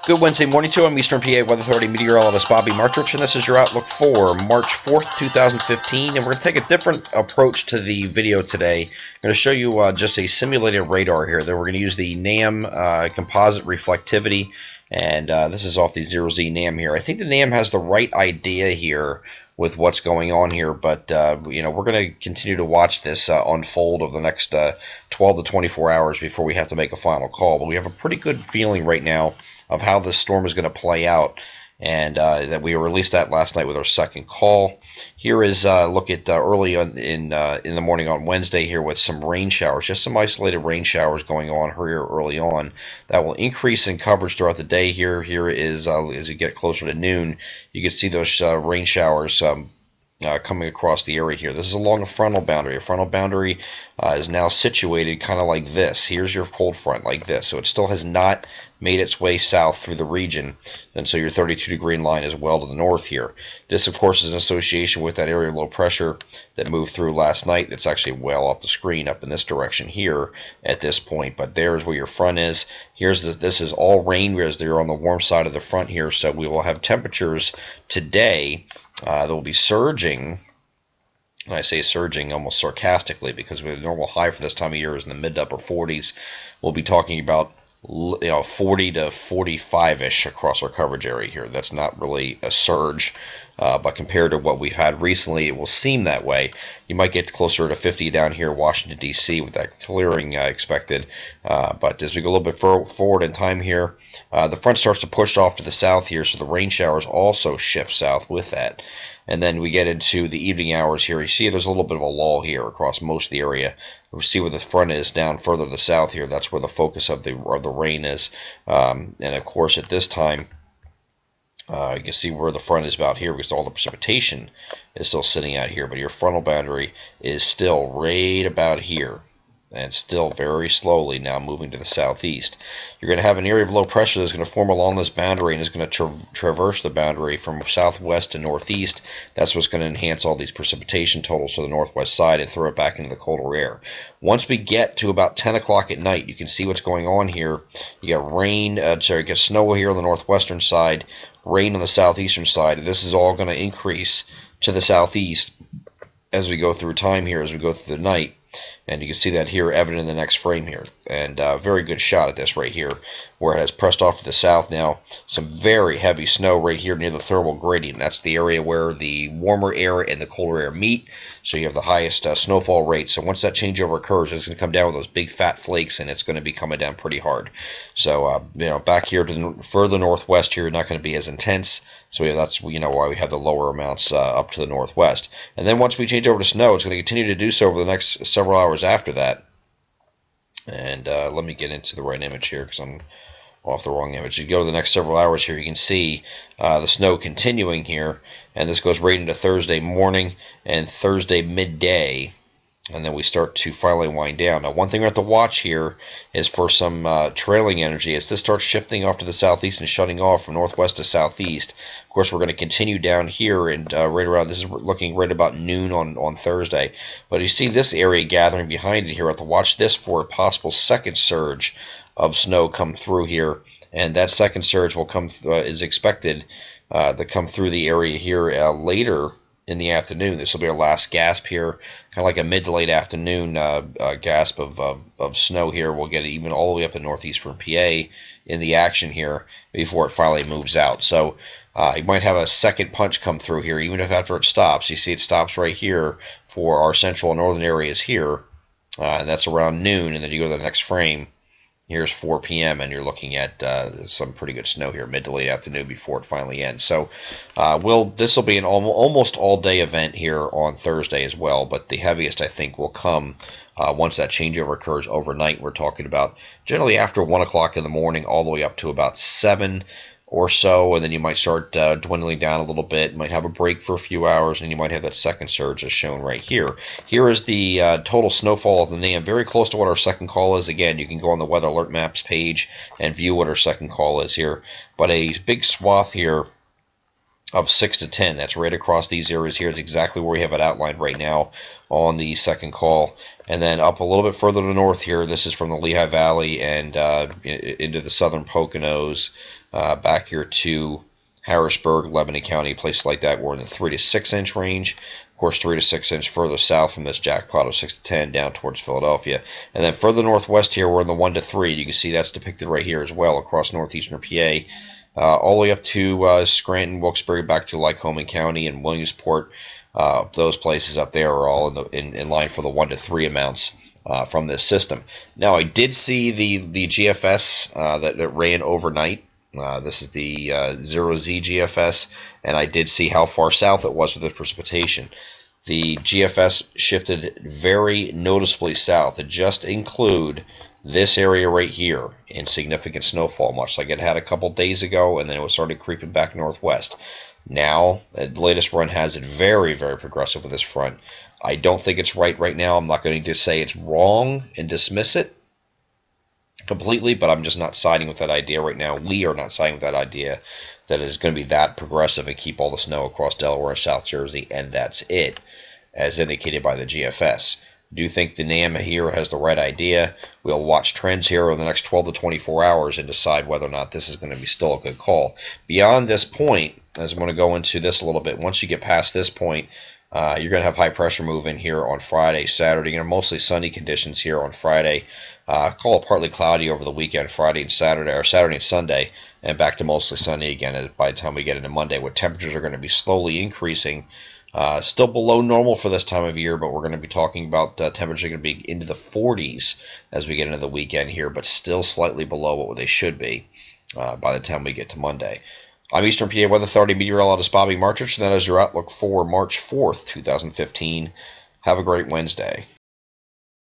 Good Wednesday morning to you. I'm Eastern PA Weather Authority meteorologist Bobby Martrich, and this is your outlook for March 4th, 2015. And we're going to take a different approach to the video today. I'm going to show you just a simulated radar here. Then we're going to use the NAM composite reflectivity, and this is off the 0Z NAM here. I think the NAM has the right idea here with what's going on here, but you know, we're going to continue to watch this unfold over the next 12 to 24 hours before we have to make a final call. But we have a pretty good feeling right now of how this storm is going to play out, and that we released that last night with our second call. Here is a look at early in the morning on Wednesday here with some rain showers, just some isolated rain showers going on here early on. That will increase in coverage throughout the day. Here is as you get closer to noon, you can see those rain showers coming across the area here. This is along a frontal boundary. A frontal boundary is now situated kind of like this. Here's your cold front like this. So it still has not made its way south through the region, and so your 32-degree line is well to the north here. This, of course, is in association with that area of low pressure that moved through last night. That's actually well off the screen up in this direction here at this point, but there's where your front is. This is all rain, whereas they're on the warm side of the front here, so we will have temperatures today that will be surging. And I say surging almost sarcastically because the normal high for this time of year is in the mid to upper 40s. We'll be talking about 40 to 45-ish across our coverage area here. That's not really a surge, but compared to what we've had recently, it will seem that way. You might get closer to 50 down here in Washington, D.C. with that clearing expected. But as we go a little bit forward in time here, the front starts to push off to the south here, so the rain showers also shift south with that. And then we get into the evening hours here. You see there's a little bit of a lull here across most of the area. We see where the front is down further to the south here. That's where the focus of the rain is. And of course at this time, you can see where the front is about here because all the precipitation is still sitting out here. But your frontal boundary is still right about here, and still very slowly now moving to the southeast. You're going to have an area of low pressure that's going to form along this boundary and is going to traverse the boundary from southwest to northeast. That's what's going to enhance all these precipitation totals to the northwest side and throw it back into the colder air. Once we get to about 10 o'clock at night, you can see what's going on here. You got rain, you got snow here on the northwestern side, rain on the southeastern side. This is all going to increase to the southeast as we go through time here, as we go through the night. And you can see that here evident in the next frame here. And very good shot at this right here, where it has pressed off to the south now. Some very heavy snow right here near the thermal gradient. That's the area where the warmer air and the colder air meet. So you have the highest snowfall rate. So once that changeover occurs, it's going to come down with those big fat flakes, and it's going to be coming down pretty hard. So you know, back here to the further northwest here, not going to be as intense. So yeah, that's why we have the lower amounts up to the northwest. And then once we change over to snow, it's going to continue to do so over the next several hours after that. And let me get into the right image here because I'm off the wrong image. You go to the next several hours here, you can see the snow continuing here, and this goes right into Thursday morning and Thursday midday. And then we start to finally wind down. Now, one thing we have to watch here is for some trailing energy. As this starts shifting off to the southeast and shutting off from northwest to southeast, of course, we're going to continue down here and right around, this is looking right about noon on Thursday. But you see this area gathering behind it here. We have to watch this for a possible second surge of snow come through here. And that second surge will come is expected to come through the area here later in the afternoon. This will be our last gasp here, kind of like a mid to late afternoon gasp of snow here. We'll get it even all the way up in northeastern PA in the action here before it finally moves out. So you might have a second punch come through here, even if after it stops. You see it stops right here for our central and northern areas here, and that's around noon, and then you go to the next frame. Here's 4 p.m. and you're looking at some pretty good snow here, mid to late afternoon before it finally ends. So this will be an almost all-day event here on Thursday as well, but the heaviest, I think, will come once that changeover occurs overnight. We're talking about generally after 1 o'clock in the morning all the way up to about 7 or so, and then you might start dwindling down a little bit. You might have a break for a few hours, and you might have that second surge as shown right here. Here is the total snowfall of the NAM, very close to what our second call is. Again, you can go on the Weather Alert Maps page and view what our second call is here. But a big swath here of 6 to 10. That's right across these areas here. It's exactly where we have it outlined right now on the second call. And then up a little bit further to the north here, this is from the Lehigh Valley and into the southern Poconos, back here to Harrisburg, Lebanon County, places like that. We're in the 3 to 6 inch range. Of course, 3 to 6 inch further south from this jackpot of 6 to 10 down towards Philadelphia. And then further northwest here, we're in the 1 to 3. You can see that's depicted right here as well across northeastern PA. All the way up to Scranton, Wilkes-Barre, back to Lycoming County and Williamsport. Those places up there are all in line for the 1 to 3 amounts from this system. Now, I did see the GFS that ran overnight. This is the 0Z GFS, and I did see how far south it was with the precipitation. The GFS shifted very noticeably south. It just include this area right here in significant snowfall, much like it had a couple days ago, and then it started creeping back northwest. Now, the latest run has it very, very progressive with this front. I don't think it's right now. I'm not going to say it's wrong and dismiss it completely, but I'm just not siding with that idea right now. We are not siding with that idea that it's going to be that progressive and keep all the snow across Delaware and South Jersey, and that's it, as indicated by the GFS. I do think the NAM here has the right idea. We'll watch trends here over the next 12 to 24 hours and decide whether or not this is going to be still a good call. Beyond this point, as I'm going to go into this a little bit, once you get past this point, you're going to have high pressure move in here on Friday, Saturday. You're going to have mostly sunny conditions here on Friday. Call it partly cloudy over the weekend, Friday and Saturday, or Saturday and Sunday, and back to mostly sunny again by the time we get into Monday, where temperatures are going to be slowly increasing. Still below normal for this time of year, but we're going to be talking about temperature going to be into the 40s as we get into the weekend here, but still slightly below what they should be by the time we get to Monday. I'm Eastern PA Weather Authority meteorologist Bobby Martrich, and that is your outlook for March 4th, 2015. Have a great Wednesday.